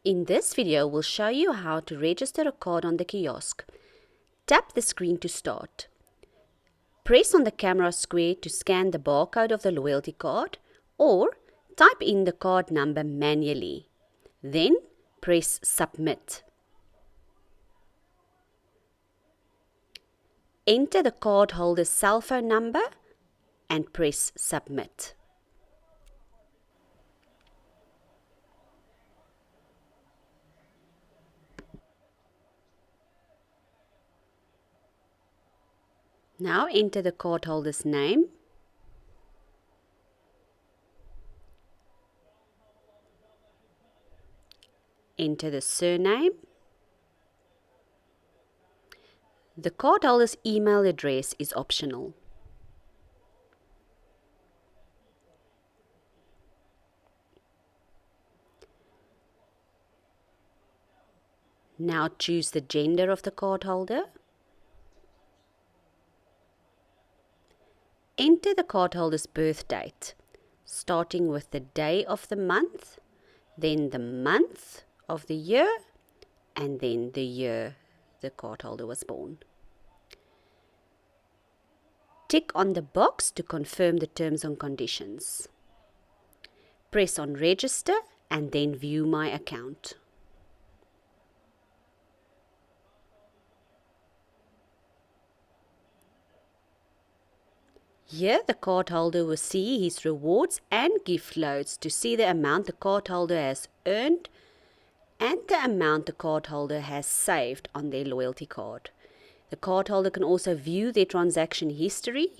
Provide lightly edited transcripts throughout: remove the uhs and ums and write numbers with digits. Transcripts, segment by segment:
In this video, we'll show you how to register a card on the kiosk. Tap the screen to start. Press on the camera square to scan the barcode of the loyalty card or type in the card number manually. Then press Submit. Enter the cardholder's cell phone number and press Submit. Now enter the cardholder's name, enter the surname. The cardholder's email address is optional. Now choose the gender of the cardholder. Enter the cardholder's birth date, starting with the day of the month, then the month of the year, and then the year the cardholder was born. Tick on the box to confirm the terms and conditions. Press on Register and then View My Account. Here, the cardholder will see his rewards and gift loads to see the amount the cardholder has earned and the amount the cardholder has saved on their loyalty card. The cardholder can also view their transaction history,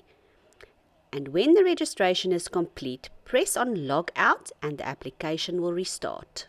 and when the registration is complete, press on Log Out and the application will restart.